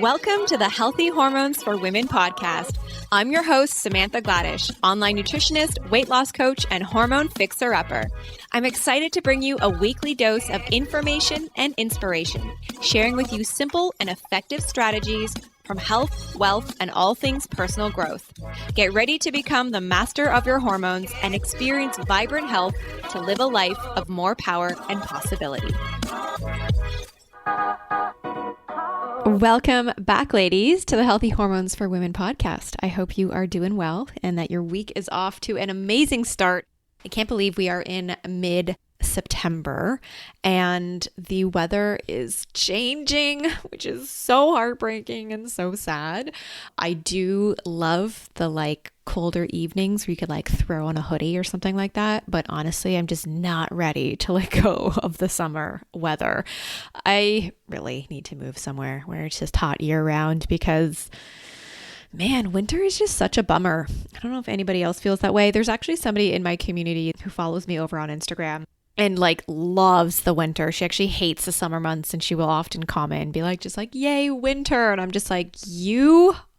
Welcome to the Healthy Hormones for Women podcast. I'm your host, Samantha Gladish, online nutritionist, weight loss coach, and hormone fixer-upper. I'm excited to bring you a weekly dose of information and inspiration, sharing with you simple and effective strategies from health, wealth, and all things personal growth. Get ready to become the master of your hormones and experience vibrant health to live a life of more power and possibility. Welcome back, ladies, to the Healthy Hormones for Women podcast. I hope you are doing well and that your week is off to an amazing start. I can't believe we are in mid-September and the weather is changing, which is so heartbreaking and so sad. I do love the colder evenings where you could throw on a hoodie or something like that. But honestly, I'm just not ready to let go of the summer weather. I really need to move somewhere where it's just hot year round because man, winter is just such a bummer. I don't know if anybody else feels that way. There's actually somebody in my community who follows me over on Instagram and loves the winter. She actually hates the summer months and she will often comment and be yay, winter. And I'm just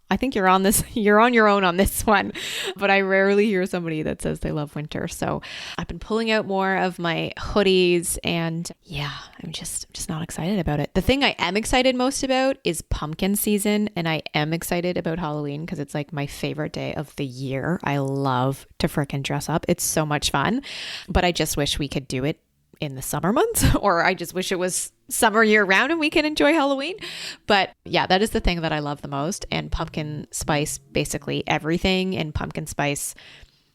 I think you're on your own on this one, but I rarely hear somebody that says they love winter. So I've been pulling out more of my hoodies and yeah, I'm just not excited about it. The thing I am excited most about is pumpkin season. And I am excited about Halloween because it's my favorite day of the year. I love to frickin' dress up. It's so much fun, but I just wish we could do it in the summer months, or I just wish it was summer year round and we can enjoy Halloween. But yeah, that is the thing that I love the most. And pumpkin spice, basically everything in pumpkin spice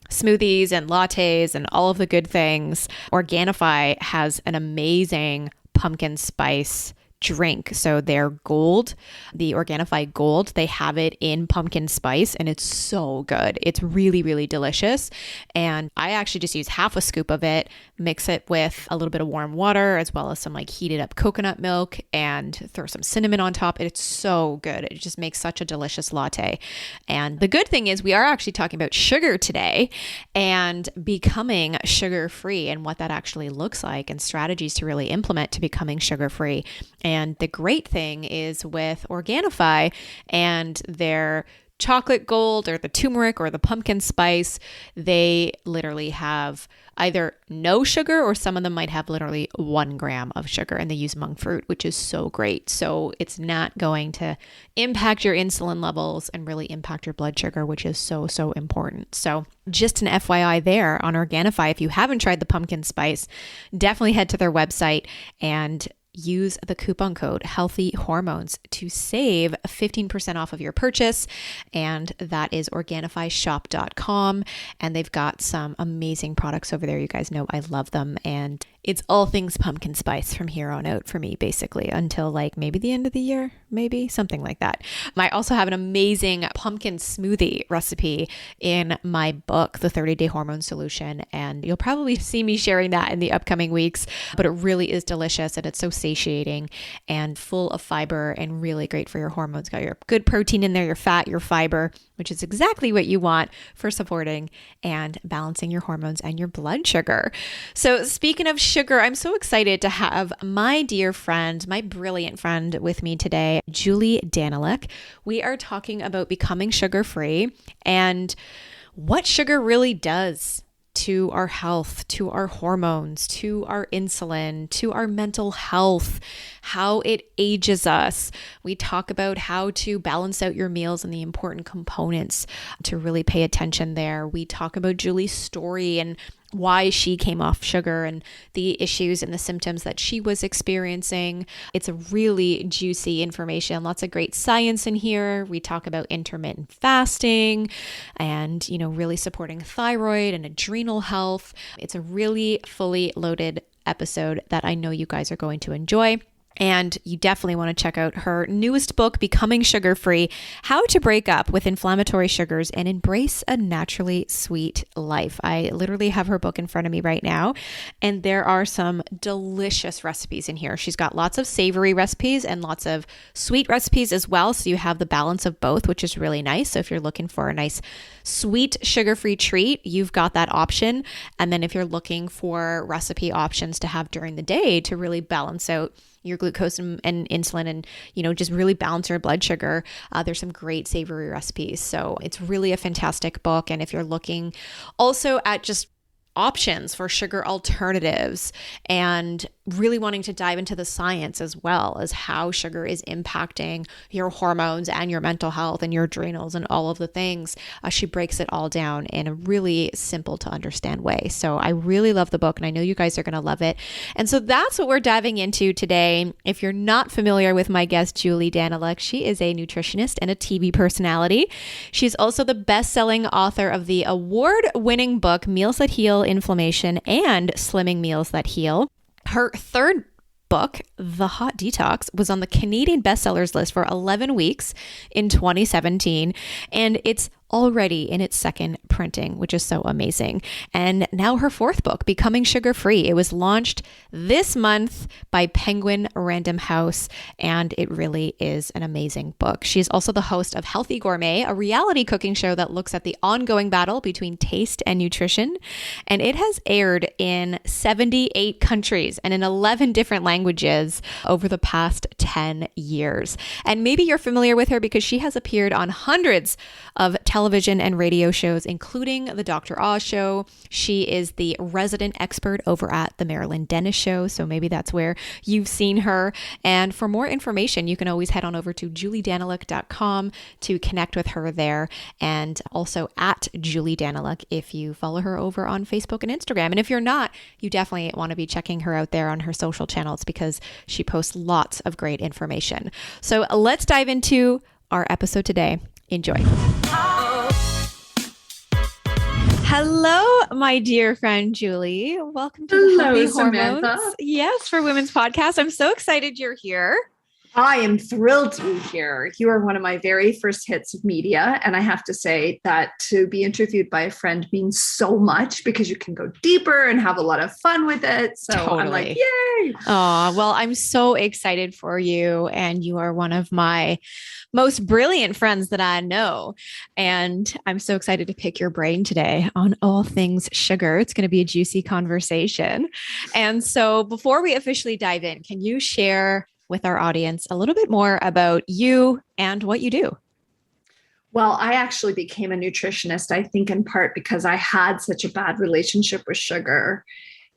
smoothies and lattes and all of the good things. Organifi has an amazing pumpkin spice drink. So their gold, the Organifi gold, they have it in pumpkin spice and it's so good. It's really, really delicious. And I actually just use half a scoop of it, mix it with a little bit of warm water as well as some heated up coconut milk and throw some cinnamon on top. It's so good. It just makes such a delicious latte. And the good thing is we are actually talking about sugar today and becoming sugar free and what that actually looks like and strategies to really implement to becoming sugar free. And the great thing is with Organifi and their chocolate gold or the turmeric or the pumpkin spice, they literally have either no sugar or some of them might have literally 1 gram of sugar and they use monk fruit, which is so great. So it's not going to impact your insulin levels and really impact your blood sugar, which is so, so important. So just an FYI there on Organifi, if you haven't tried the pumpkin spice, definitely head to their website and use the coupon code Healthy Hormones to save 15% off of your purchase. And that is OrganifiShop.com. And they've got some amazing products over there. You guys know I love them. And it's all things pumpkin spice from here on out for me, basically, until maybe the end of the year, maybe something like that. I also have an amazing pumpkin smoothie recipe in my book, The 30-Day Hormone Solution. And you'll probably see me sharing that in the upcoming weeks, but it really is delicious and it's so satiating and full of fiber and really great for your hormones. Got your good protein in there, your fat, your fiber, which is exactly what you want for supporting and balancing your hormones and your blood sugar. So speaking of sugar, I'm so excited to have my dear friend, my brilliant friend with me today, Julie Daniluk. We are talking about becoming sugar-free and what sugar really does to our health, to our hormones, to our insulin, to our mental health, how it ages us. We talk about how to balance out your meals and the important components to really pay attention there. We talk about Julie's story and why she came off sugar and the issues and the symptoms that she was experiencing. It's a really juicy information, lots of great science in here. We talk about intermittent fasting and, really supporting thyroid and adrenal health. It's a really fully loaded episode that I know you guys are going to enjoy. And you definitely want to check out her newest book, Becoming Sugar-Free: How to Break Up with Inflammatory Sugars and Embrace a Naturally Sweet Life. I literally have her book in front of me right now, and there are some delicious recipes in here. She's got lots of savory recipes and lots of sweet recipes as well, so you have the balance of both, which is really nice. So if you're looking for a nice sweet sugar-free treat, you've got that option. And then if you're looking for recipe options to have during the day to really balance out your glucose and insulin and, just really balance your blood sugar. There's some great savory recipes. So it's really a fantastic book. And if you're looking also at just options for sugar alternatives and really wanting to dive into the science as well as how sugar is impacting your hormones and your mental health and your adrenals and all of the things, she breaks it all down in a really simple to understand way. So I really love the book and I know you guys are going to love it. And so that's what we're diving into today. If you're not familiar with my guest, Julie Daniluk, she is a nutritionist and a TV personality. She's also the best-selling author of the award-winning book, Meals That Heal Inflammation and Slimming Meals That Heal. Her third book, The Hot Detox, was on the Canadian bestsellers list for 11 weeks in 2017, and it's already in its second printing, which is so amazing. And now her fourth book, Becoming Sugar-Free. It was launched this month by Penguin Random House, and it really is an amazing book. She's also the host of Healthy Gourmet, a reality cooking show that looks at the ongoing battle between taste and nutrition. And it has aired in 78 countries and in 11 different languages over the past 10 years. And maybe you're familiar with her because she has appeared on hundreds of television and radio shows, including The Dr. Oz Show. She is the resident expert over at The Marilyn Dennis Show, so maybe that's where you've seen her. And for more information, you can always head on over to juliedaniluk.com to connect with her there, and also at Julie Daniluk if you follow her over on Facebook and Instagram. And if you're not, you definitely want to be checking her out there on her social channels because she posts lots of great information. So let's dive into our episode today. Enjoy. Hello, my dear friend Julie. Welcome to the Healthy Hormones. Samantha. Yes, for Women's Podcast. I'm so excited you're here. I am thrilled to be here. You are one of my very first hits of media. And I have to say that to be interviewed by a friend means so much because you can go deeper and have a lot of fun with it. So totally. I'm like, yay. Oh, well, I'm so excited for you. And you are one of my most brilliant friends that I know. And I'm so excited to pick your brain today on all things sugar. It's going to be a juicy conversation. And so before we officially dive in, can you share with our audience a little bit more about you and what you do? Well, I actually became a nutritionist, I think in part because I had such a bad relationship with sugar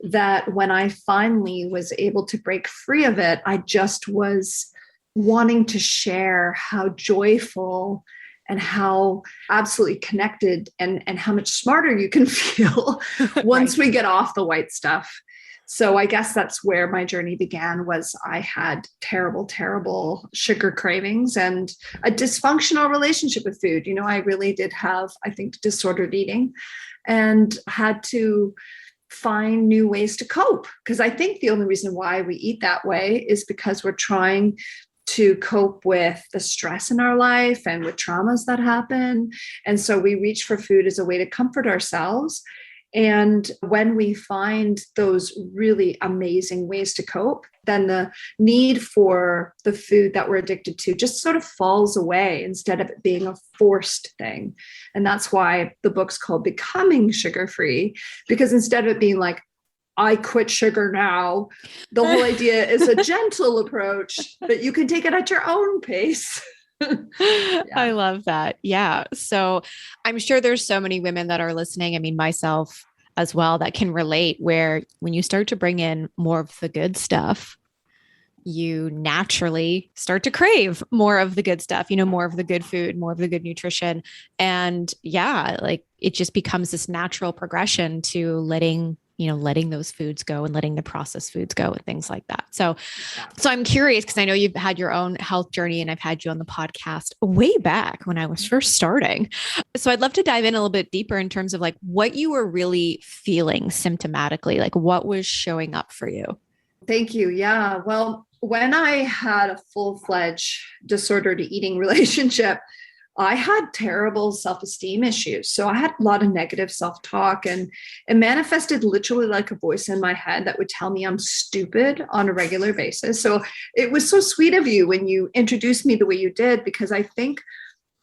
that when I finally was able to break free of it, I just was wanting to share how joyful and how absolutely connected and how much smarter you can feel once we get off the white stuff. So I guess that's where my journey began. Was I had terrible, terrible sugar cravings and a dysfunctional relationship with food. You know, I really did have, I think, disordered eating and had to find new ways to cope. Because I think the only reason why we eat that way is because we're trying to cope with the stress in our life and with traumas that happen. And so we reach for food as a way to comfort ourselves. And when we find those really amazing ways to cope, then the need for the food that we're addicted to just sort of falls away instead of it being a forced thing. And that's why the book's called Becoming Sugar-Free, because instead of it being like, I quit sugar now, the whole idea is a gentle approach that you can take it at your own pace. Yeah. I love that. Yeah. So I'm sure there's so many women that are listening. I mean, myself as well, that can relate, where when you start to bring in more of the good stuff, you naturally start to crave more of the good stuff, you know, more of the good food, more of the good nutrition. And yeah, like it just becomes this natural progression to letting those foods go and letting the processed foods go and things like that. So I'm curious because I know you've had your own health journey and I've had you on the podcast way back when I was first starting. So I'd love to dive in a little bit deeper in terms of like what you were really feeling symptomatically, like what was showing up for you. Thank you. Yeah. Well, when I had a full-fledged disordered eating relationship, I had terrible self-esteem issues. So I had a lot of negative self-talk, and it manifested literally like a voice in my head that would tell me I'm stupid on a regular basis. So it was so sweet of you when you introduced me the way you did, because I think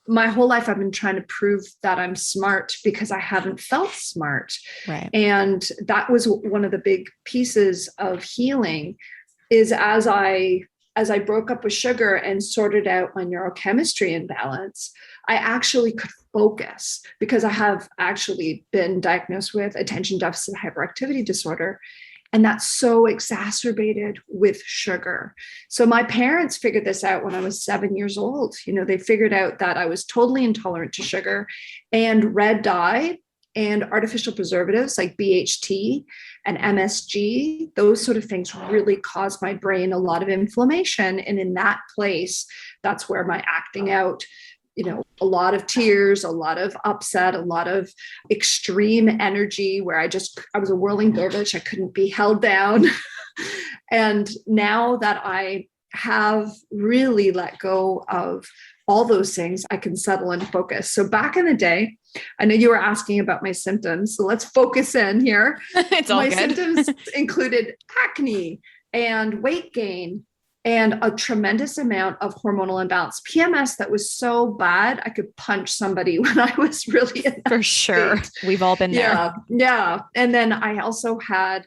my whole life I've been trying to prove that I'm smart because I haven't felt smart. Right. And that was one of the big pieces of healing, is as I broke up with sugar and sorted out my neurochemistry imbalance, I actually could focus, because I have actually been diagnosed with attention deficit hyperactivity disorder. And that's so exacerbated with sugar. So my parents figured this out when I was 7 years old. They figured out that I was totally intolerant to sugar and red dye and artificial preservatives like BHT and MSG. Those sort of things really cause my brain a lot of inflammation. And in that place, that's where my acting out, a lot of tears, a lot of upset, a lot of extreme energy where I was a whirling dervish. I couldn't be held down. And now that I have really let go of all those things, I can settle and focus. So back in the day, I know you were asking about my symptoms, so let's focus in here. It's all my good. symptoms included acne and weight gain and a tremendous amount of hormonal imbalance. PMS that was so bad, I could punch somebody when I was really in that For sure. state. We've all been there. Yeah. And then I also had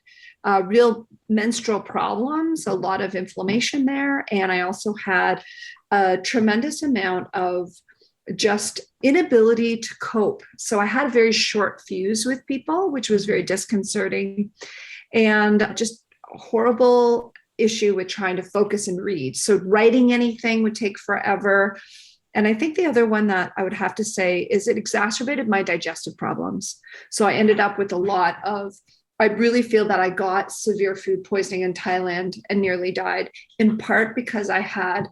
real menstrual problems, a lot of inflammation there. And I also had a tremendous amount of just inability to cope. So I had a very short fuse with people, which was very disconcerting, and just a horrible issue with trying to focus and read. So writing anything would take forever. And I think the other one that I would have to say is it exacerbated my digestive problems. So I ended up with I really feel that I got severe food poisoning in Thailand and nearly died, in part because I had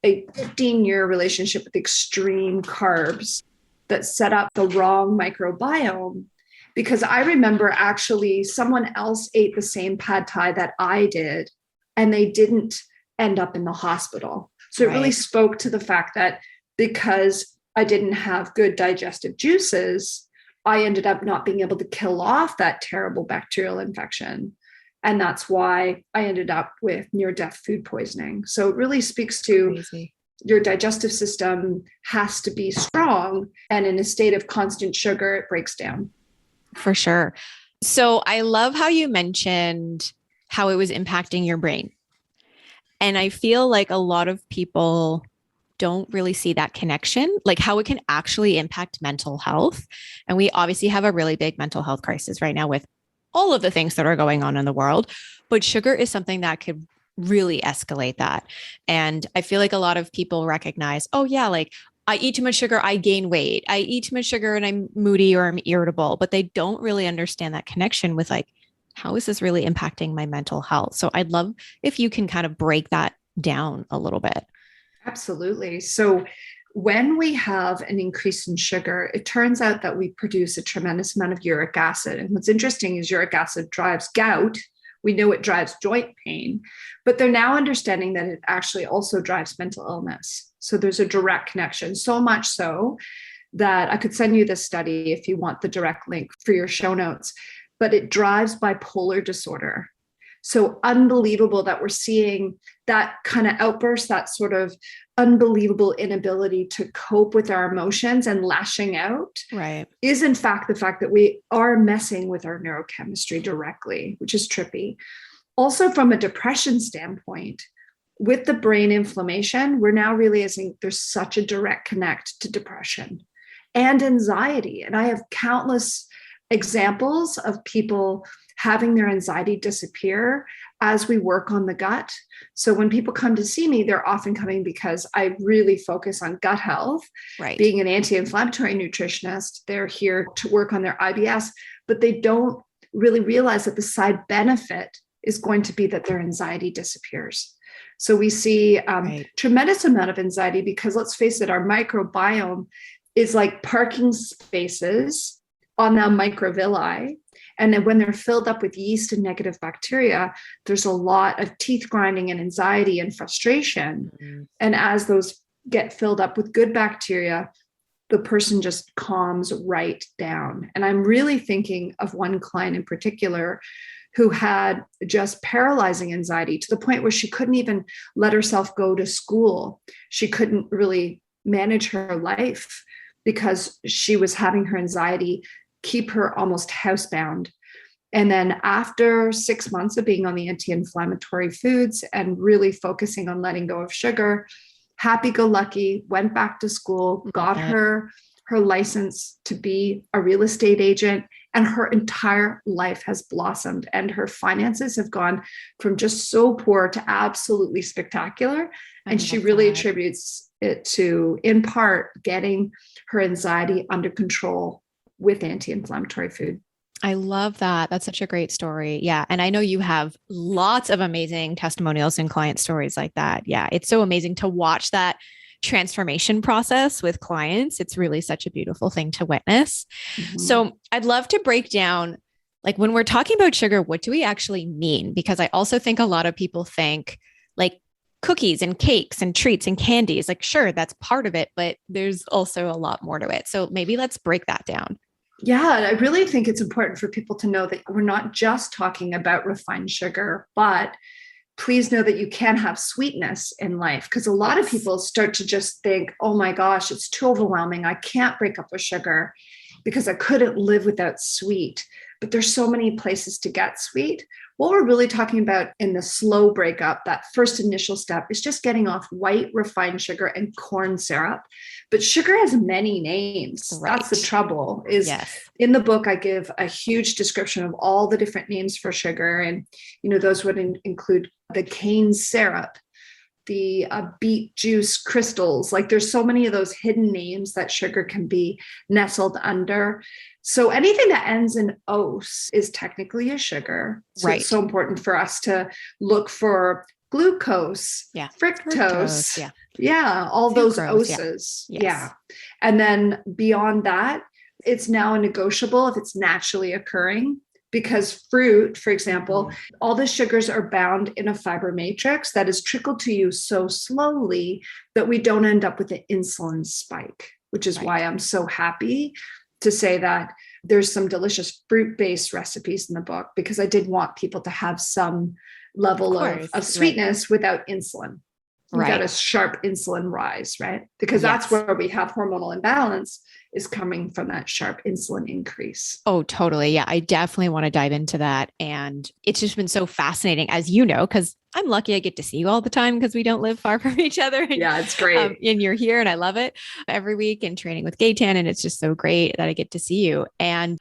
a 15-year relationship with extreme carbs that set up the wrong microbiome. Because I remember actually someone else ate the same pad thai that I did, and they didn't end up in the hospital. So it really spoke to the fact that because I didn't have good digestive juices, I ended up not being able to kill off that terrible bacterial infection. And that's why I ended up with near-death food poisoning. So it really speaks to your digestive system has to be strong. And in a state of constant sugar, it breaks down. For sure. So I love how you mentioned how it was impacting your brain. And I feel like a lot of people don't really see that connection, like how it can actually impact mental health. And we obviously have a really big mental health crisis right now with all of the things that are going on in the world, but sugar is something that could really escalate that. And I feel like a lot of people recognize, oh yeah, like I eat too much sugar, I gain weight. I eat too much sugar and I'm moody or I'm irritable, but they don't really understand that connection with like, how is this really impacting my mental health? So I'd love if you can kind of break that down a little bit. Absolutely. So when we have an increase in sugar, it turns out that we produce a tremendous amount of uric acid. And what's interesting is uric acid drives gout. We know it drives joint pain, but they're now understanding that it actually also drives mental illness. So there's a direct connection, so much so that I could send you this study if you want the direct link for your show notes, but it drives bipolar disorder. So unbelievable that we're seeing that kind of outburst, that sort of unbelievable inability to cope with our emotions and lashing out, is in fact the fact that we are messing with our neurochemistry directly, which is trippy. Also, from a depression standpoint, with the brain inflammation, we're now realizing there's such a direct connect to depression and anxiety. And I have countless examples of people having their anxiety disappear as we work on the gut. So when people come to see me, they're often coming because I really focus on gut health. Being an anti-inflammatory nutritionist, they're here to work on their IBS, but they don't really realize that the side benefit is going to be that their anxiety disappears. So we see tremendous amount of anxiety because, let's face it, our microbiome is like parking spaces on the microvilli. And then when they're filled up with yeast and negative bacteria, there's a lot of teeth grinding and anxiety and frustration. Mm-hmm. And as those get filled up with good bacteria, the person just calms right down. And I'm really thinking of one client in particular who had just paralyzing anxiety to the point where she couldn't even let herself go to school. She couldn't really manage her life because she was having her anxiety keep her almost housebound. And then after 6 months of being on the anti-inflammatory foods and really focusing on letting go of sugar, happy-go-lucky, went back to school, got her license to be a real estate agent, and her entire life has blossomed. And her finances have gone from just so poor to absolutely spectacular. And she really attributes it to, in part, getting her anxiety under control with anti-inflammatory food. I love that. That's such a great story. Yeah. And I know you have lots of amazing testimonials and client stories like that. Yeah. It's so amazing to watch that transformation process with clients. It's really such a beautiful thing to witness. Mm-hmm. So I'd love to break down, like when we're talking about sugar, what do we actually mean? Because I also think a lot of people think like cookies and cakes and treats and candies, like, sure, that's part of it, but there's also a lot more to it. So maybe let's break that down. Yeah, I really think it's important for people to know that we're not just talking about refined sugar, but please know that you can have sweetness in life, because a lot of people start to just think, oh my gosh, it's too overwhelming. I can't break up with sugar because I couldn't live without sweet. But there's so many places to get sweet. What we're really talking about in the slow breakup, that first initial step, is just getting off white refined sugar and corn syrup. But sugar has many names. Right. That's the trouble. In the book, I give a huge description of all the different names for sugar. And, those would include the cane syrup, the beet juice crystals. Like there's so many of those hidden names that sugar can be nestled under. So anything that ends in ose is technically a sugar. So It's so important for us to look for glucose, fructose, all those oses. Yeah. And then beyond that, it's now a negotiable if it's naturally occurring, because fruit, for example, all the sugars are bound in a fiber matrix that is trickled to you so slowly that we don't end up with an insulin spike, which is why I'm so happy to say that there's some delicious fruit-based recipes in the book, because I did want people to have some level of sweetness without insulin, without a sharp insulin rise, right? Because that's where we have hormonal imbalance, is coming from that sharp insulin increase. Oh, totally. Yeah. I definitely want to dive into that. And it's just been so fascinating, as you know, because I'm lucky I get to see you all the time because we don't live far from each other. And, it's great. And you're here and I love it every week, and training with Gaytan. And it's just so great that I get to see you. And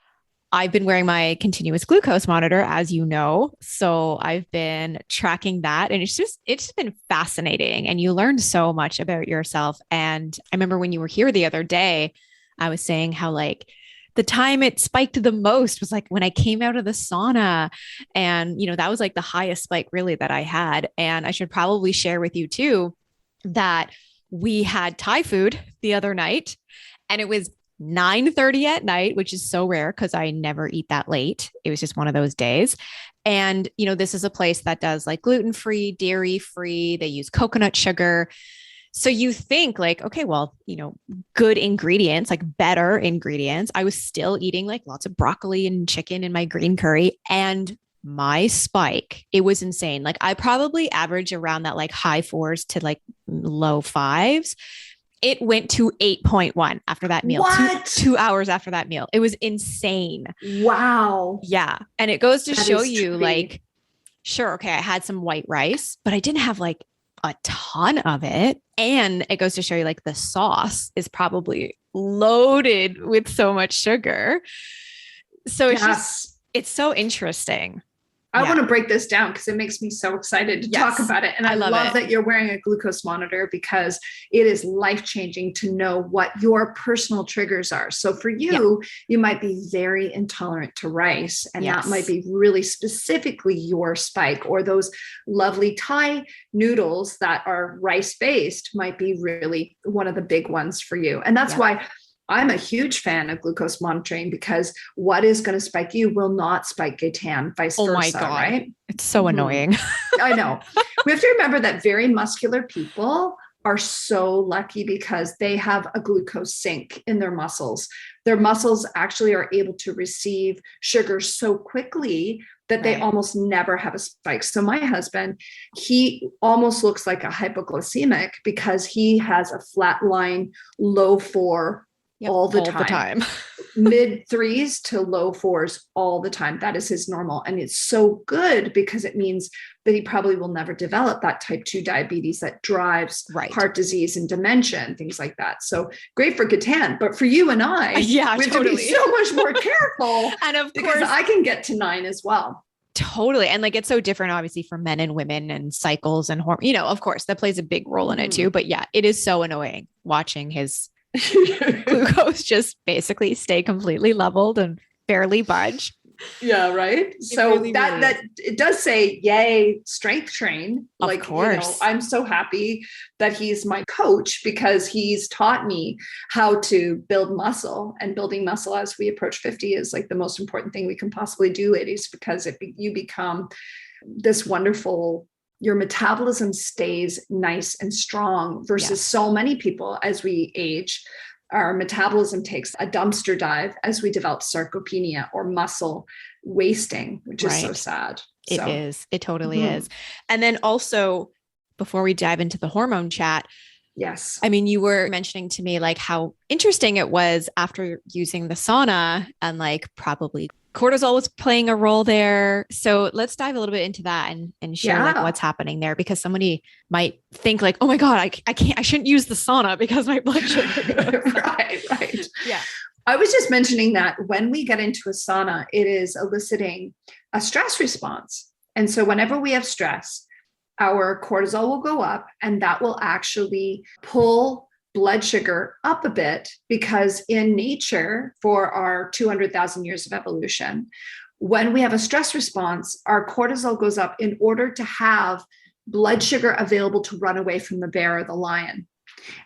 I've been wearing my continuous glucose monitor, as you know. So I've been tracking that, and it's just been fascinating. And you learn so much about yourself. And I remember when you were here the other day, I was saying how like the time it spiked the most was like when I came out of the sauna, and, that was like the highest spike really that I had. And I should probably share with you too, that we had Thai food the other night, and it was 9:30 at night, which is so rare because I never eat that late. It was just one of those days. And, this is a place that does like gluten-free, dairy-free. They use coconut sugar. So you think like, okay, well, good ingredients, like better ingredients. I was still eating like lots of broccoli and chicken in my green curry, and my spike, it was insane. Like I probably average around that like high 4s to like low 5s. It went to 8.1 after that meal. What? 2 hours after that meal. It was insane. Wow. Yeah. And it goes to show you like, sure, okay, I had some white rice, but I didn't have like a ton of it. And it goes to show you like the sauce is probably loaded with so much sugar. So it's so interesting. I want to break this down because it makes me so excited to talk about it. And I love that you're wearing a glucose monitor, because it is life-changing to know what your personal triggers are. So for you, you might be very intolerant to rice, and that might be really specifically your spike, or those lovely Thai noodles that are rice-based might be really one of the big ones for you. And that's why I'm a huge fan of glucose monitoring, because what is going to spike you will not spike Gaytan, vice versa. Oh my God. Right? It's so annoying. I know. We have to remember that very muscular people are so lucky because they have a glucose sink in their muscles. Their muscles actually are able to receive sugar so quickly that they almost never have a spike. So my husband, he almost looks like a hypoglycemic because he has a flat line, low 4 Yep. all the all the time. mid threes to low fours all the time. That is his normal. And it's so good because it means that he probably will never develop that type 2 diabetes that drives Right. heart disease and dementia and things like that. So great for Gatan, but for you and I, Yeah, we have totally. to be so much more careful. And of because course, I can get to 9 as well. totally. And like, it's so different, obviously, for men and women and cycles and hormones, of course, that plays a big role in it too. But yeah, it is so annoying watching his glucose just basically stay completely leveled and barely budge. Yeah, right. So really, that really it does say, yay, strength train. Of Like, course. I'm so happy that he's my coach because he's taught me how to build muscle, and building muscle as we approach 50 is like the most important thing we can possibly do, ladies, because you become this wonderful, your metabolism stays nice and strong versus so many people as we age. Our metabolism takes a dumpster dive as we develop sarcopenia or muscle wasting, which is so sad. It is. It totally is. And then also, before we dive into the hormone chat, yes. I mean, you were mentioning to me like how interesting it was after using the sauna, and like probably cortisol was playing a role there. So let's dive a little bit into that and share like what's happening there, because somebody might think like, oh my God, I shouldn't use the sauna because my blood sugar. Right. Yeah. I was just mentioning that when we get into a sauna, it is eliciting a stress response. And so whenever we have stress, our cortisol will go up, and that will actually pull blood sugar up a bit, because in nature, for our 200,000 years of evolution, when we have a stress response, our cortisol goes up in order to have blood sugar available to run away from the bear or the lion.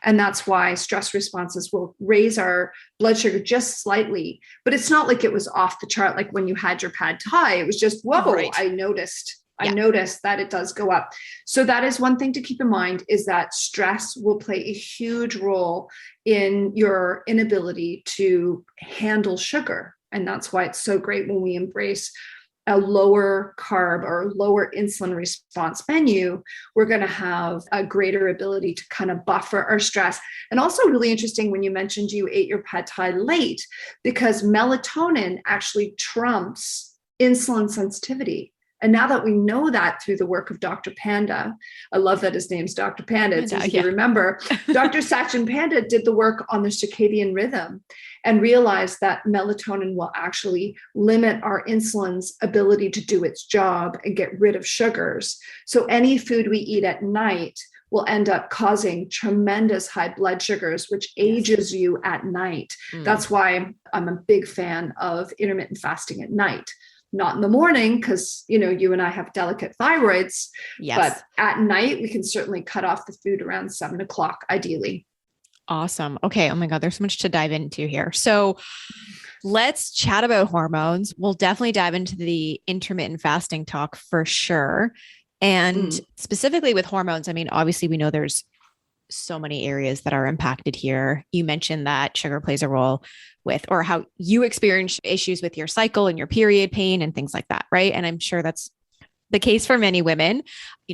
And that's why stress responses will raise our blood sugar just slightly, but it's not like it was off the chart. Like when you had your pad thai, it was just, whoa, right. I noticed that it does go up. So that is one thing to keep in mind, is that stress will play a huge role in your inability to handle sugar. And that's why it's so great when we embrace a lower carb or lower insulin response menu. We're going to have a greater ability to kind of buffer our stress. And also really interesting when you mentioned you ate your pad thai late, because melatonin actually trumps insulin sensitivity. And now that we know that through the work of Dr. Panda, I love that his name's Dr. Panda. It's easy to remember. Dr. Sachin Panda did the work on the circadian rhythm and realized that melatonin will actually limit our insulin's ability to do its job and get rid of sugars. So any food we eat at night will end up causing tremendous high blood sugars, which ages you at night. That's why I'm a big fan of intermittent fasting at night. Not in the morning, because, you and I have delicate thyroids, but at night, we can certainly cut off the food around 7 o'clock, ideally. Awesome. Okay. Oh my God, there's so much to dive into here. So let's chat about hormones. We'll definitely dive into the intermittent fasting talk for sure. And specifically with hormones, I mean, obviously we know there's so many areas that are impacted here. You mentioned that sugar plays a role with, or how you experience issues with your cycle and your period pain and things like that. Right. And I'm sure that's the case for many women.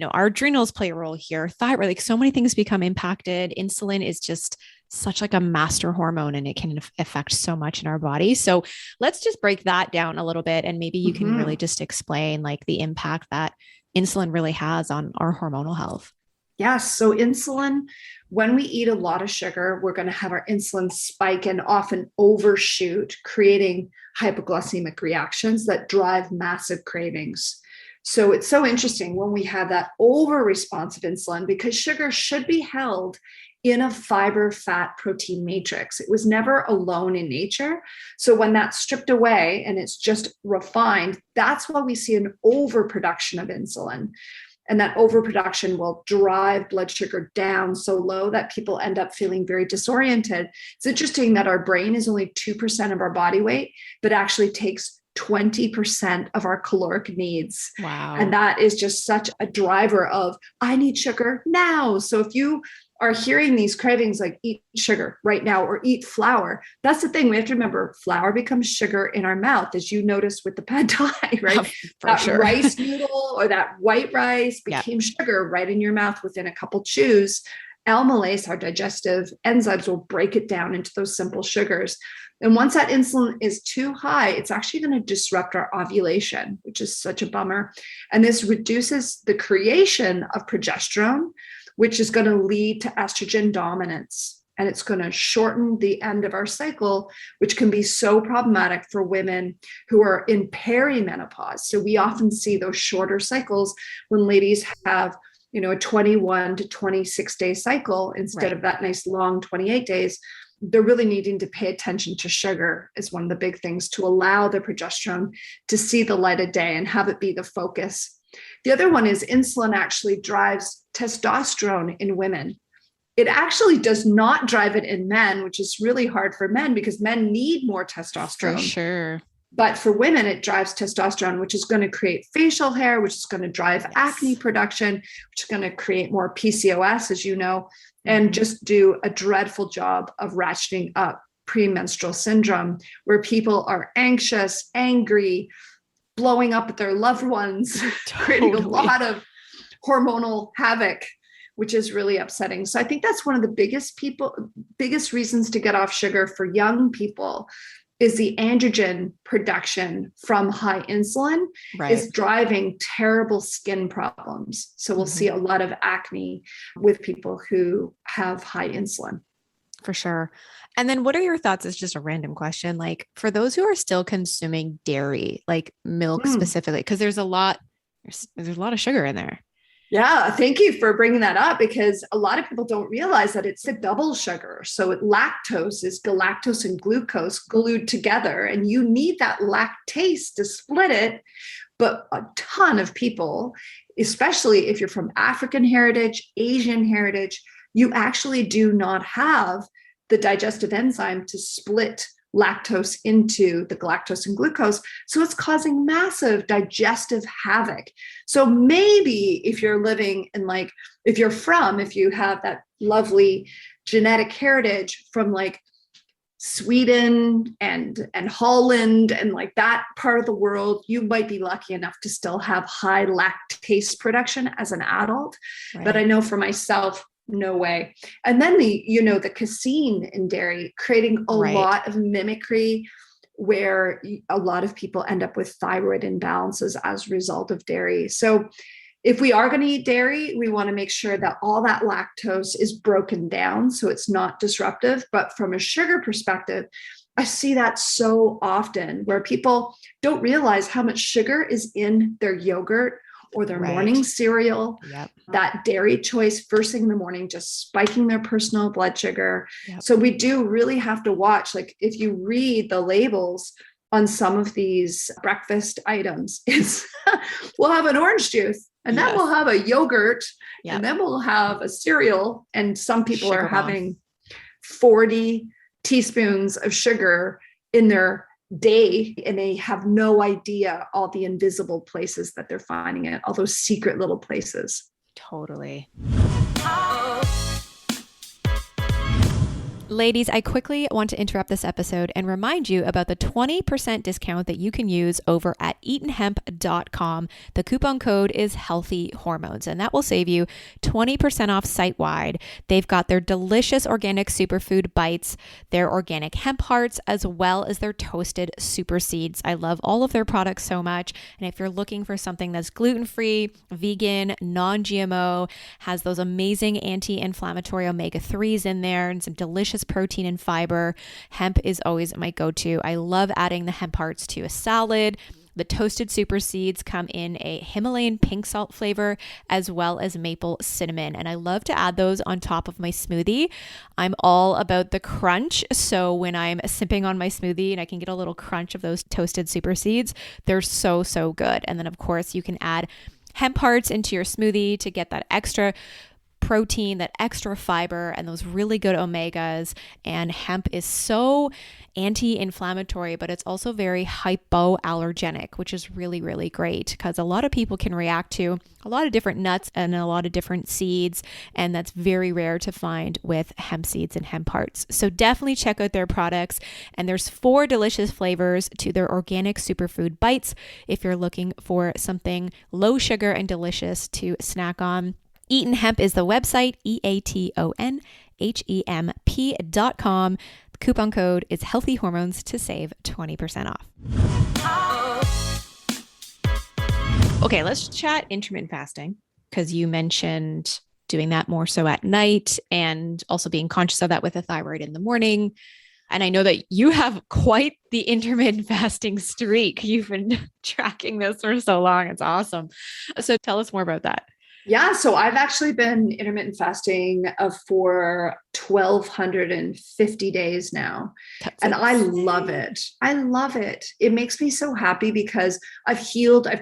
Our adrenals play a role here. Thyroid, like so many things become impacted. Insulin is just such like a master hormone, and it can affect so much in our body. So let's just break that down a little bit. And maybe you can really just explain like the impact that insulin really has on our hormonal health. Yes. So insulin, when we eat a lot of sugar, we're going to have our insulin spike and often overshoot, creating hypoglycemic reactions that drive massive cravings. So it's so interesting when we have that over response of insulin, because sugar should be held in a fiber, fat, protein matrix. It was never alone in nature. So when that's stripped away and it's just refined, that's why we see an overproduction of insulin. And that overproduction will drive blood sugar down so low that people end up feeling very disoriented. It's interesting that our brain is only 2% of our body weight, but actually takes 20% of our caloric needs. Wow. And that is just such a driver of, I need sugar now. So if you are hearing these cravings like eat sugar right now or eat flour, that's the thing. We have to remember, flour becomes sugar in our mouth, as you noticed with the pad thai, right? That rice noodle or that white rice became sugar right in your mouth within a couple chews. amylase, our digestive enzymes, will break it down into those simple sugars. And once that insulin is too high, it's actually going to disrupt our ovulation, which is such a bummer. And this reduces the creation of progesterone, which is going to lead to estrogen dominance. And it's going to shorten the end of our cycle, which can be so problematic for women who are in perimenopause. So we often see those shorter cycles when ladies have, a 21 to 26 day cycle instead of that nice long 28 days. They're really needing to pay attention to sugar is one of the big things to allow the progesterone to see the light of day and have it be the focus. The other one is insulin actually drives testosterone in women. It actually does not drive it in men, which is really hard for men because men need more testosterone. For sure. But for women, it drives testosterone, which is going to create facial hair, which is going to drive acne production, which is going to create more PCOS, as you know, and just do a dreadful job of ratcheting up premenstrual syndrome, where people are anxious, angry, blowing up at their loved ones, creating a lot of hormonal havoc, which is really upsetting. So I think that's one of the biggest reasons to get off sugar for young people is the androgen production from high insulin is driving terrible skin problems. So we'll see a lot of acne with people who have high insulin. For sure. And then what are your thoughts? It's just a random question. Like for those who are still consuming dairy, like milk specifically, because there's a lot of sugar in there. Yeah, thank you for bringing that up because a lot of people don't realize that it's a double sugar. So lactose is galactose and glucose glued together, and you need that lactase to split it. But a ton of people, especially if you're from African heritage, Asian heritage, you actually do not have the digestive enzyme to split lactose into the galactose and glucose. So it's causing massive digestive havoc. So maybe if you're living in if you have that lovely genetic heritage from Sweden and Holland and that part of the world, you might be lucky enough to still have high lactase production as an adult. Right. But I know for myself, no way. And then the casein in dairy creating a lot of mimicry where a lot of people end up with thyroid imbalances as a result of dairy. So if we are going to eat dairy, we want to make sure that all that lactose is broken down so it's not disruptive. But from a sugar perspective, I see that so often where people don't realize how much sugar is in their yogurt or their morning cereal, that dairy choice first thing in the morning, just spiking their personal blood sugar. So we do really have to watch, if you read the labels on some of these breakfast items, we'll have an orange juice and then we'll have a yogurt and then we'll have a cereal. And some people are having 40 teaspoons of sugar in their day and they have no idea all the invisible places that they're finding it, all those secret little places. Totally. Ladies, I quickly want to interrupt this episode and remind you about the 20% discount that you can use over at eatonhemp.com. The coupon code is healthy hormones, and that will save you 20% off site-wide. They've got their delicious organic superfood bites, their organic hemp hearts, as well as their toasted super seeds. I love all of their products so much. And if you're looking for something that's gluten-free, vegan, non-GMO, has those amazing anti-inflammatory omega-3s in there and some delicious protein and fiber, hemp is always my go-to. I love adding the hemp hearts to a salad. The toasted super seeds come in a Himalayan pink salt flavor as well as maple cinnamon. And I love to add those on top of my smoothie. I'm all about the crunch. So when I'm sipping on my smoothie and I can get a little crunch of those toasted super seeds, they're so, so good. And then of course you can add hemp hearts into your smoothie to get that extra protein, that extra fiber, and those really good omegas. And hemp is so anti-inflammatory, but it's also very hypoallergenic, which is really, really great because a lot of people can react to a lot of different nuts and a lot of different seeds, and that's very rare to find with hemp seeds and hemp hearts. So definitely check out their products, and there's 4 delicious flavors to their organic superfood bites if you're looking for something low sugar and delicious to snack on. Eaton Hemp is the website, EATONHEMP.com. The coupon code is Healthy Hormones to save 20% off. Okay, let's chat intermittent fasting, because you mentioned doing that more so at night and also being conscious of that with the thyroid in the morning. And I know that you have quite the intermittent fasting streak. You've been tracking this for so long. It's awesome. So tell us more about that. Yeah, so I've actually been intermittent fasting for 1,250 days now. And I love it. I love it. It makes me so happy because I've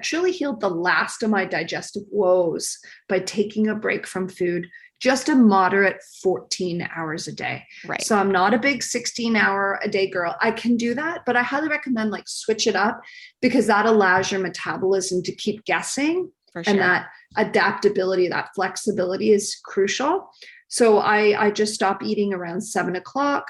truly healed the last of my digestive woes by taking a break from food, just a moderate 14 hours a day. Right. So I'm not a big 16-hour-a-day girl. I can do that, but I highly recommend switch it up, because that allows your metabolism to keep guessing. For sure. And that adaptability, that flexibility is crucial. So I just stop eating around 7:00,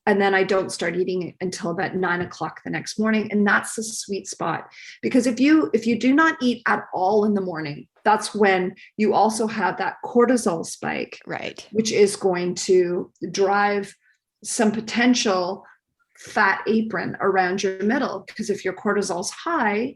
and then I don't start eating until about 9:00 the next morning. And that's the sweet spot, because if you do not eat at all in the morning, that's when you also have that cortisol spike, right, which is going to drive some potential fat apron around your middle. Because if your cortisol's high,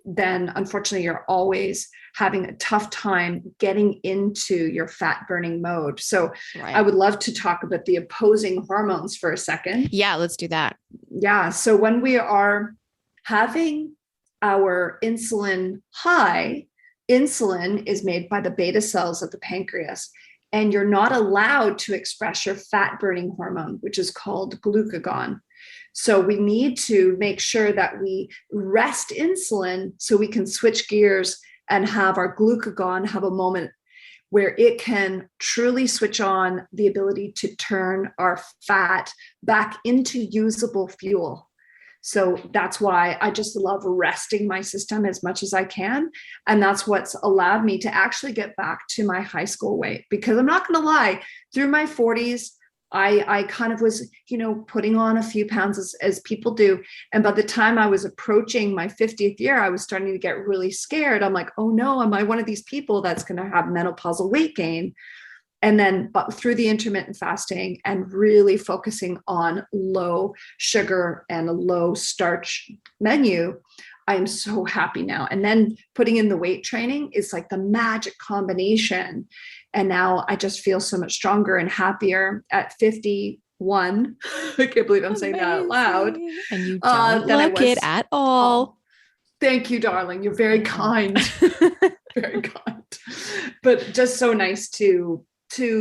then unfortunately you're always having a tough time getting into your fat burning mode. So right. I would love to talk about the opposing hormones for a second. Yeah, let's do that. Yeah. So when we are having our insulin high, insulin is made by the beta cells of the pancreas, and you're not allowed to express your fat burning hormone, which is called glucagon. So we need to make sure that we rest insulin so we can switch gears and have our glucagon have a moment where it can truly switch on the ability to turn our fat back into usable fuel. So that's why I just love resting my system as much as I can. And that's what's allowed me to actually get back to my high school weight, because I'm not going to lie, through my 40s, I kind of was, putting on a few pounds as people do. And by the time I was approaching my 50th year, I was starting to get really scared. I'm like, oh no, am I one of these people that's going to have menopausal weight gain? And then but through the intermittent fasting and really focusing on low sugar and a low starch menu, I am so happy now. And then putting in the weight training is like the magic combination. And now I just feel so much stronger and happier at 51. I can't believe I'm saying that out loud. And you don't look it at all. Oh, thank you, darling. You're very kind. Very kind. But just so nice to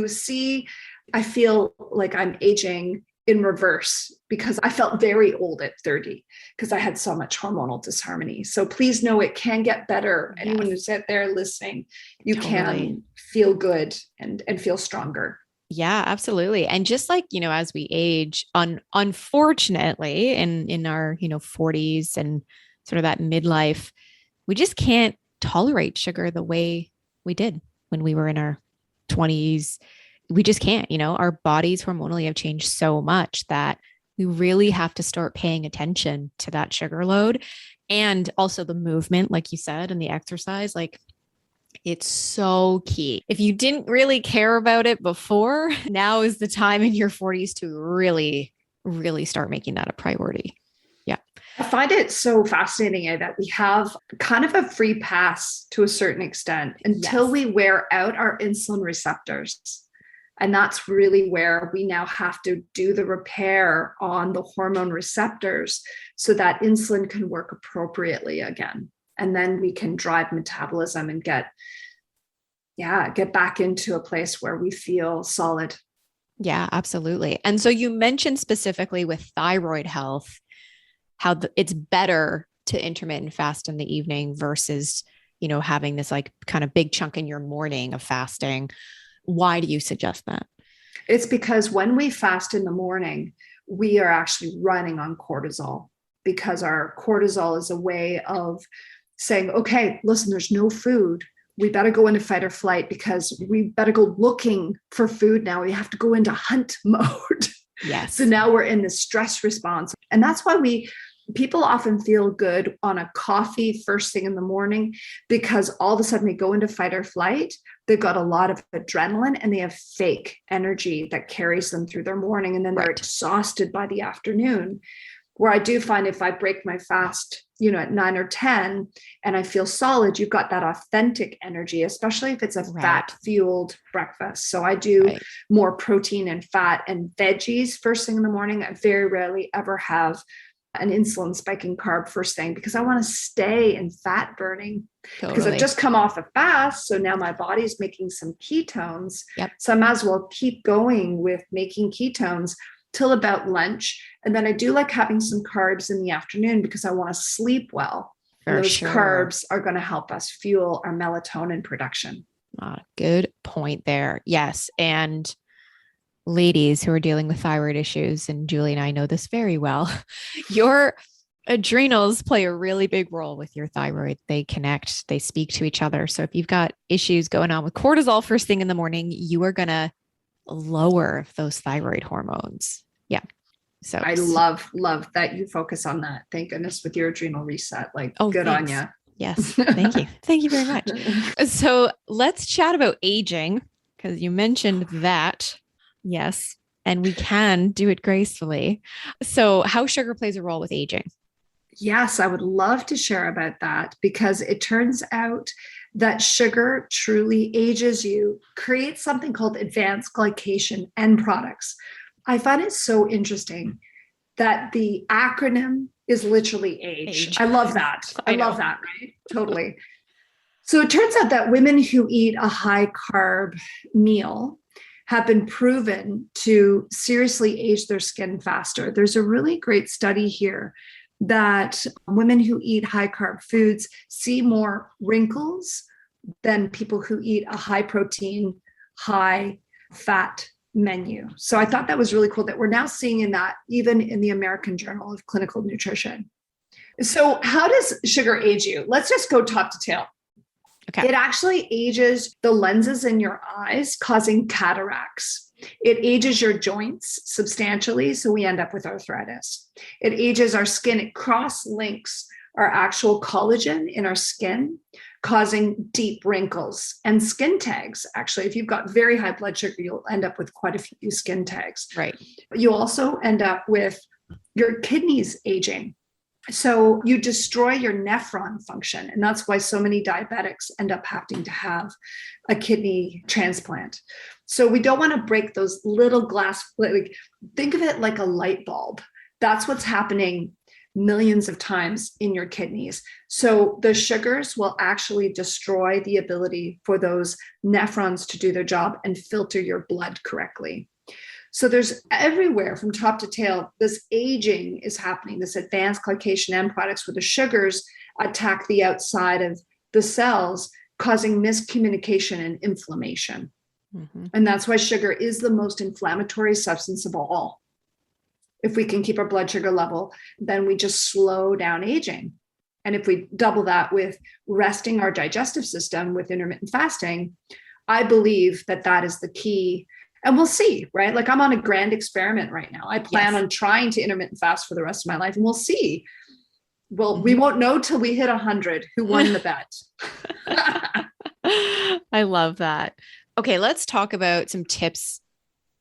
see. I feel like I'm aging in reverse, because I felt very old at 30 because I had so much hormonal disharmony. So please know it can get better. Yes. Anyone who's out there listening, you can feel good and feel stronger. Yeah, absolutely. And just like, as we age, unfortunately, in our, 40s and sort of that midlife, we just can't tolerate sugar the way we did when we were in our 20s. We just can't, our bodies hormonally have changed so much that we really have to start paying attention to that sugar load, and also the movement, like you said, and the exercise. Like, it's so key. If you didn't really care about it before, now is the time in your 40s to really, really start making that a priority. Yeah. I find it so fascinating that we have kind of a free pass to a certain extent until we wear out our insulin receptors. And that's really where we now have to do the repair on the hormone receptors so that insulin can work appropriately again. And then we can drive metabolism and get back into a place where we feel solid. Yeah, absolutely. And so you mentioned specifically with thyroid health, how it's better to intermittent fast in the evening versus, having this like kind of big chunk in your morning of fasting. Why do you suggest that? It's because when we fast in the morning, we are actually running on cortisol, because our cortisol is a way of saying, okay, listen, there's no food. We better go into fight or flight, because we better go looking for food now. We have to go into hunt mode. Yes. So now we're in the stress response. And that's why people often feel good on a coffee first thing in the morning, because all of a sudden they go into fight or flight they've got a lot of adrenaline and they have fake energy that carries them through their morning. And then they're exhausted by the afternoon. Where I do find if I break my fast, at 9 or 10 and I feel solid, you've got that authentic energy, especially if it's a fat fueled breakfast. So I do more protein and fat and veggies first thing in the morning. I very rarely ever have an insulin spiking carb first thing because I want to stay in fat burning because I've just come off a fast. So now my body's making some ketones. So I might as well keep going with making ketones till about lunch. And then I do like having some carbs in the afternoon because I want to sleep well. And those carbs are going to help us fuel our melatonin production. Good point there. Yes. And ladies who are dealing with thyroid issues, and Julie and I know this very well, your adrenals play a really big role with your thyroid. They connect, they speak to each other. So if you've got issues going on with cortisol first thing in the morning, you are going to lower those thyroid hormones. Yeah. So I love that you focus on that. Thank goodness with your adrenal reset. Good on you. Yes. Thank you. Thank you very much. So let's chat about aging because you mentioned that. Yes. And we can do it gracefully. So how sugar plays a role with aging. Yes, I would love to share about that because it turns out that sugar truly ages you, creates something called advanced glycation end products. I find it so interesting that the acronym is literally age. I love that. I love that, right? Totally. So it turns out that women who eat a high carb meal have been proven to seriously age their skin faster. There's a really great study here that women who eat high carb foods see more wrinkles than people who eat a high protein, high fat menu. So I thought that was really cool that we're now seeing in that even in the American Journal of Clinical Nutrition. So how does sugar age you? Let's just go top to tail. Okay. It actually ages the lenses in your eyes, causing cataracts. It ages your joints substantially, so we end up with arthritis. It ages our skin. It cross-links our actual collagen in our skin, causing deep wrinkles and skin tags. Actually, if you've got very high blood sugar, you'll end up with quite a few skin tags. Right. You also end up with your kidneys aging. So you destroy your nephron function. And that's why so many diabetics end up having to have a kidney transplant. So we don't want to break those little glass, think of it like a light bulb. That's what's happening millions of times in your kidneys. So the sugars will actually destroy the ability for those nephrons to do their job and filter your blood correctly. So there's everywhere from top to tail, this aging is happening, this advanced glycation end products where the sugars attack the outside of the cells, causing miscommunication and inflammation. Mm-hmm. And that's why sugar is the most inflammatory substance of all. If we can keep our blood sugar level, then we just slow down aging. And if we double that with resting our digestive system with intermittent fasting, I believe that that is the key. And we'll see, right? Like I'm on a grand experiment right now. I plan on trying to intermittent fast for the rest of my life and we'll see. Well, we won't know till we hit 100 who won the bet. I love that. Okay, let's talk about some tips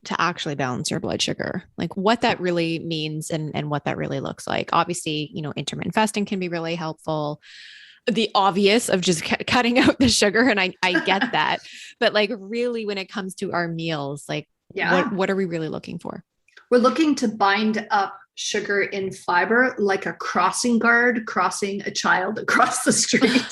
to actually balance your blood sugar, like what that really means and what that really looks like. Obviously, intermittent fasting can be really helpful. The obvious of just cutting out the sugar. And I get that, but like really when it comes to our meals, like what are we really looking for? We're looking to bind up sugar in fiber like a crossing guard crossing a child across the street.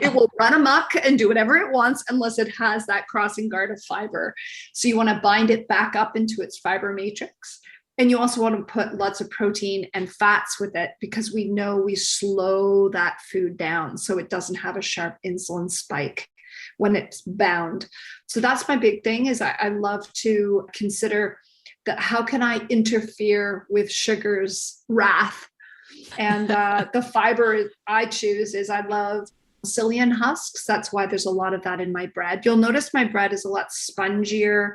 It will run amok and do whatever it wants unless it has that crossing guard of fiber. So you want to bind it back up into its fiber matrix. And you also want to put lots of protein and fats with it because we know we slow that food down so it doesn't have a sharp insulin spike when it's bound. So that's my big thing is I love to consider that how can I interfere with sugar's wrath? And the fiber I choose is I love psyllium husks. That's why there's a lot of that in my bread. You'll notice my bread is a lot spongier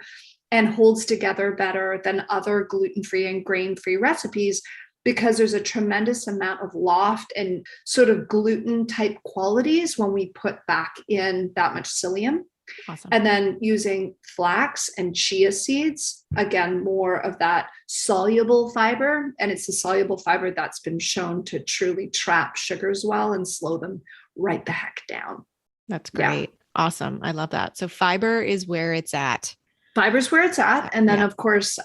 and holds together better than other gluten-free and grain-free recipes because there's a tremendous amount of loft and sort of gluten type qualities when we put back in that much psyllium. Awesome. And then using flax and chia seeds, again, more of that soluble fiber. And it's a soluble fiber that's been shown to truly trap sugars well and slow them right the heck down. That's great. Yeah. Awesome. I love that. So fiber is where it's at. Fiber's where it's at. And then, of course,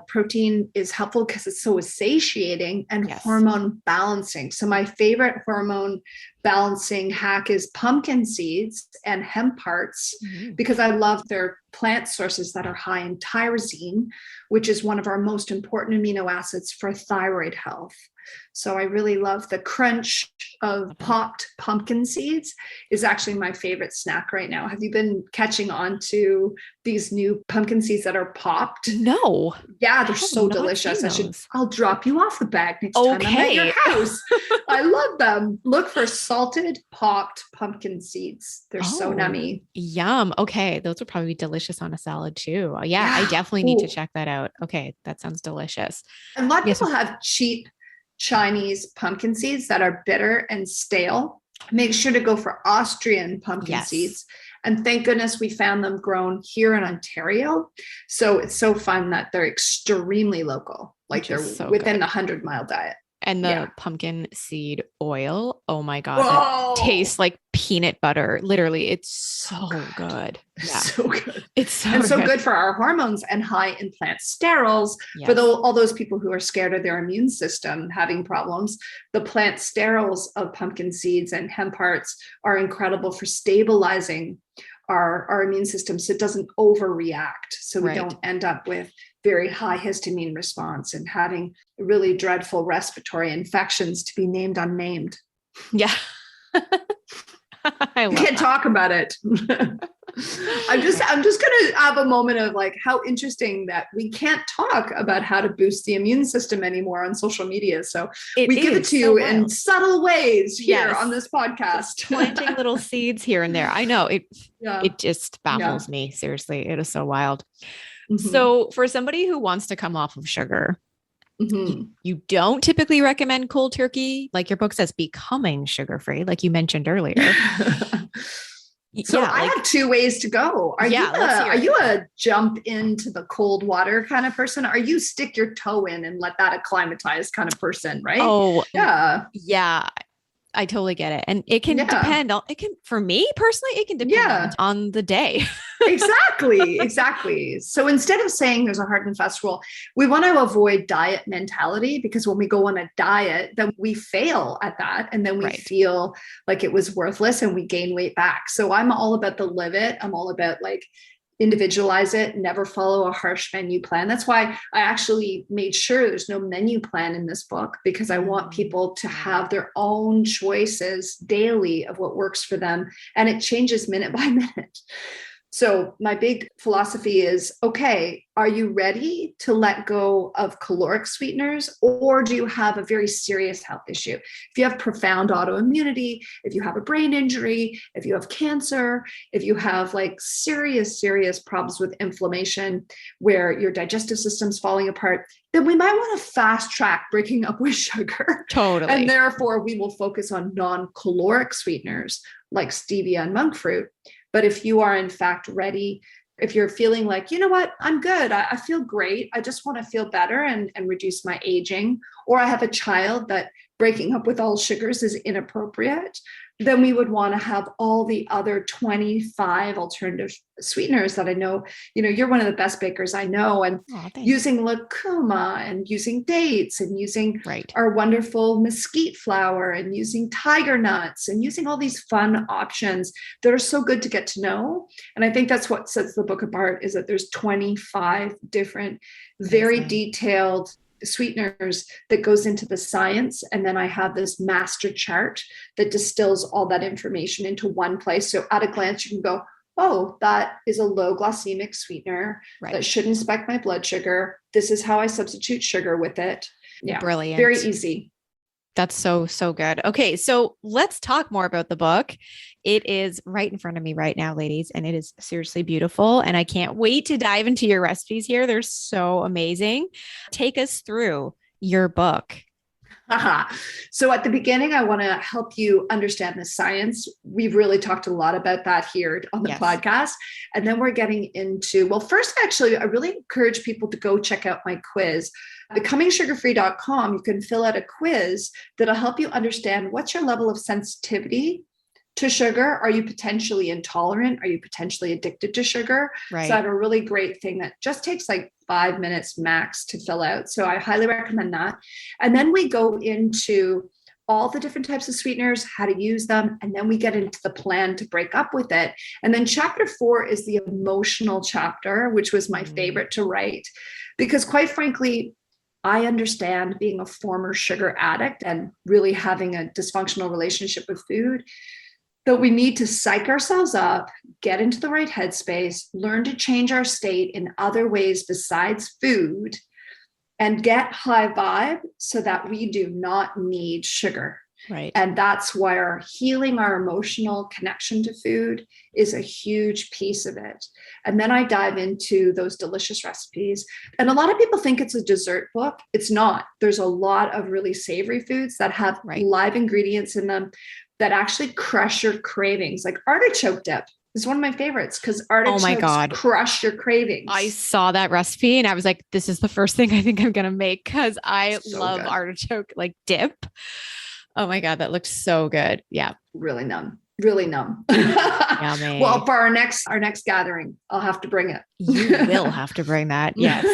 protein is helpful because it's so satiating and hormone balancing. So my favorite hormone balancing hack is pumpkin seeds and hemp hearts, because I love their plant sources that are high in tyrosine, which is one of our most important amino acids for thyroid health. So I really love the crunch of popped pumpkin seeds is actually my favorite snack right now. Have you been catching on to these new pumpkin seeds that are popped? No. Yeah, they're so delicious. I'll drop you off the bag next time I'm at your house. I love them. Look for salted popped pumpkin seeds. They're so yummy. Yum. Okay. Those would probably be delicious on a salad too. Yeah, I definitely need to check that out. Okay. That sounds delicious. A lot of people have cheap Chinese pumpkin seeds that are bitter and stale. Make sure to go for Austrian pumpkin seeds. And thank goodness we found them grown here in Ontario. So it's so fun that they're extremely local, like they're within the 100-mile diet. And the pumpkin seed oil, oh my God, it tastes like peanut butter. Literally, it's so good. Yeah. So good. It's so good for our hormones and high in plant sterols. For all those people who are scared of their immune system having problems, the plant sterols of pumpkin seeds and hemp hearts are incredible for stabilizing our immune system so it doesn't overreact. So we don't end up with very high histamine response and having really dreadful respiratory infections to be named unnamed. Yeah. I can't talk about it. I'm just going to have a moment of like how interesting that we can't talk about how to boost the immune system anymore on social media. So we give it to you in subtle ways here on this podcast. Just planting little seeds here and there. I know it just baffles me. Seriously. It is so wild. So for somebody who wants to come off of sugar, you don't typically recommend cold turkey, like your book says, becoming sugar-free, like you mentioned earlier. So I have two ways to go. Are you a jump into the cold water kind of person? Or are you stick your toe in and let that acclimatize kind of person, right? Oh, yeah. Yeah. I totally get it. And it can depend on, for me personally, it can depend on the day. Exactly. So instead of saying there's a hard and fast rule, we want to avoid diet mentality, because when we go on a diet, then we fail at that. And then we feel like it was worthless and we gain weight back. So I'm all about the live it. I'm all about like individualize it, never follow a harsh menu plan. That's why I actually made sure there's no menu plan in this book, because I want people to have their own choices daily of what works for them. And it changes minute by minute. So my big philosophy is, okay, are you ready to let go of caloric sweeteners, or do you have a very serious health issue? If you have profound autoimmunity, if you have a brain injury, if you have cancer, if you have like serious problems with inflammation where your digestive system's falling apart, then we might want to fast track breaking up with sugar. Totally. And therefore we will focus on non-caloric sweeteners like stevia and monk fruit. But if you are in fact ready, if you're feeling like, you know what, I'm good, I feel great, I just want to feel better and reduce my aging, or I have a child that breaking up with all sugars is inappropriate, then we would want to have all the other 25 alternative sweeteners that I know, you're one of the best bakers I know, and using lucuma and using dates and using our wonderful mesquite flour and using tiger nuts and using all these fun options that are so good to get to know. And I think that's what sets the book apart, is that there's 25 different, very detailed sweeteners that goes into the science. And then I have this master chart that distills all that information into one place. So at a glance, you can go, oh, that is a low glycemic sweetener that shouldn't spike my blood sugar. This is how I substitute sugar with it. Yeah. Brilliant. Very easy. That's so good. Okay. So let's talk more about the book. It is right in front of me right now, ladies, and it is seriously beautiful. And I can't wait to dive into your recipes here. They're so amazing. Take us through your book. So at the beginning, I want to help you understand the science. We've really talked a lot about that here on the podcast. And then we're getting into, well, first, actually, I really encourage people to go check out my quiz. Becomingsugarfree.com, you can fill out a quiz that'll help you understand what's your level of sensitivity to sugar. Are you potentially intolerant? Are you potentially addicted to sugar? Right. So I have a really great thing that just takes like 5 minutes max to fill out. So I highly recommend that. And then we go into all the different types of sweeteners, how to use them. And then we get into the plan to break up with it. And then chapter 4 is the emotional chapter, which was my favorite to write, because quite frankly, I understand being a former sugar addict and really having a dysfunctional relationship with food, that we need to psych ourselves up, get into the right headspace, learn to change our state in other ways besides food, and get high vibe so that we do not need sugar. Right. And that's why our healing, our emotional connection to food is a huge piece of it. And then I dive into those delicious recipes. And a lot of people think it's a dessert book. It's not. There's a lot of really savory foods that have live ingredients in them that actually crush your cravings. Like artichoke dip is one of my favorites because artichokes crush your cravings. I saw that recipe and I was like, this is the first thing I think I'm going to make because I love artichoke like dip. Oh my God, that looks so good. Yeah. Really numb. Yummy. Well, for our next gathering, I'll have to bring it. You will have to bring that. Yes.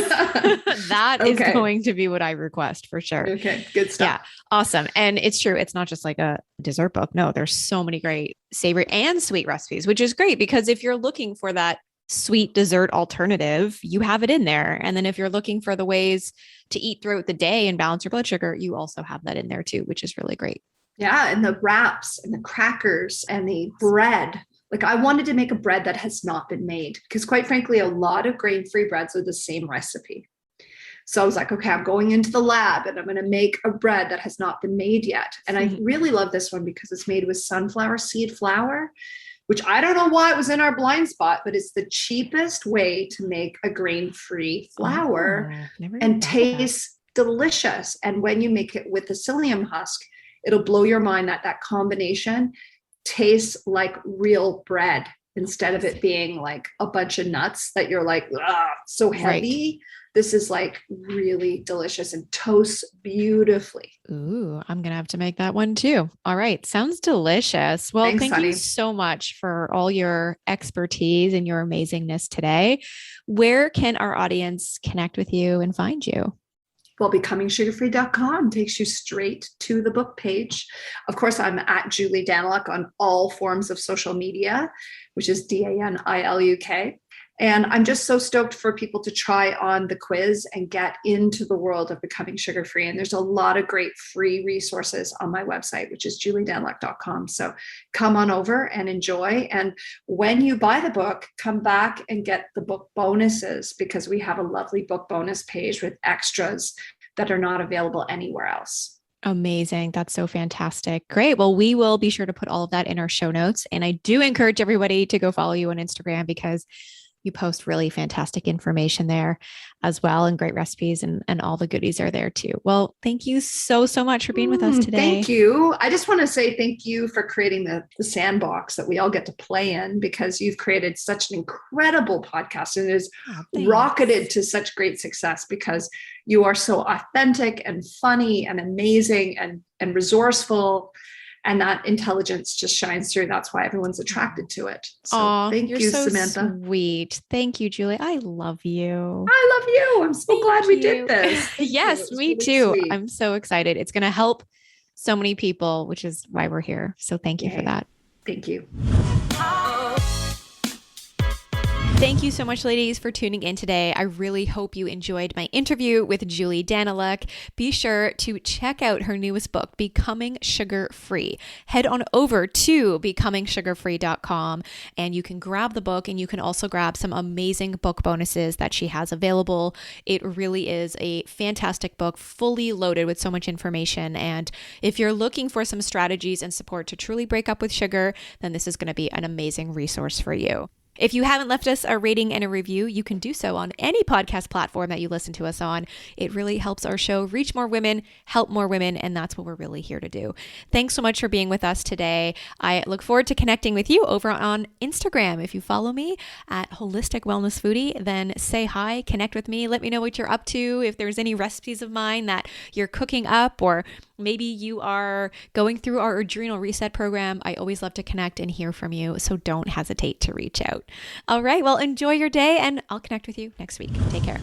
That is going to be what I request for sure. Okay. Good stuff. Yeah. Awesome. And it's true. It's not just like a dessert book. No, there's so many great savory and sweet recipes, which is great because if you're looking for that sweet dessert alternative, you have it in there. And then if you're looking for the ways to eat throughout the day and balance your blood sugar, you also have that in there too, which is really great. Yeah. And the wraps and the crackers and the bread. Like I wanted to make a bread that has not been made because quite frankly, a lot of grain-free breads are the same recipe. So I was like, okay, I'm going into the lab and I'm going to make a bread that has not been made yet. And I really love this one because it's made with sunflower seed flour, which I don't know why it was in our blind spot, but it's the cheapest way to make a grain-free flour and tastes delicious. And when you make it with the psyllium husk, it'll blow your mind that that combination tastes like real bread instead of it being like a bunch of nuts that you're like, so heavy. Right. This is like really delicious and toasts beautifully. Ooh, I'm going to have to make that one too. All right. Sounds delicious. Well, thank you so much for all your expertise and your amazingness today. Where can our audience connect with you and find you? Well, becomingsugarfree.com takes you straight to the book page. Of course, I'm at Julie Daniluk on all forms of social media, which is DANILUK. And I'm just so stoked for people to try on the quiz and get into the world of becoming sugar-free. And there's a lot of great free resources on my website, which is juliedaniluk.com. So come on over and enjoy. And when you buy the book, come back and get the book bonuses because we have a lovely book bonus page with extras that are not available anywhere else. Amazing. That's so fantastic. Great. Well, we will be sure to put all of that in our show notes. And I do encourage everybody to go follow you on Instagram because you post really fantastic information there as well and great recipes and all the goodies are there too. Well, thank you so much for being with us today. Thank you. I just want to say thank you for creating the sandbox that we all get to play in because you've created such an incredible podcast and it is rocketed to such great success because you are so authentic and funny and amazing and resourceful. And that intelligence just shines through. That's why everyone's attracted to it. So thank you, so Samantha. Sweet. Thank you, Julie. I love you. I love you. I'm so glad we did this. Yes, me too. Sweet. I'm so excited. It's going to help so many people, which is why we're here. So thank you for that. Thank you. Thank you so much, ladies, for tuning in today. I really hope you enjoyed my interview with Julie Daniluk. Be sure to check out her newest book, Becoming Sugar Free. Head on over to becomingsugarfree.com and you can grab the book and you can also grab some amazing book bonuses that she has available. It really is a fantastic book, fully loaded with so much information. And if you're looking for some strategies and support to truly break up with sugar, then this is going to be an amazing resource for you. If you haven't left us a rating and a review, you can do so on any podcast platform that you listen to us on. It really helps our show reach more women, help more women, and that's what we're really here to do. Thanks so much for being with us today. I look forward to connecting with you over on Instagram. If you follow me at Holistic Wellness Foodie, then say hi, connect with me, let me know what you're up to. If there's any recipes of mine that you're cooking up, or maybe you are going through our adrenal reset program, I always love to connect and hear from you. So don't hesitate to reach out. All right. Well, enjoy your day, and I'll connect with you next week. Take care.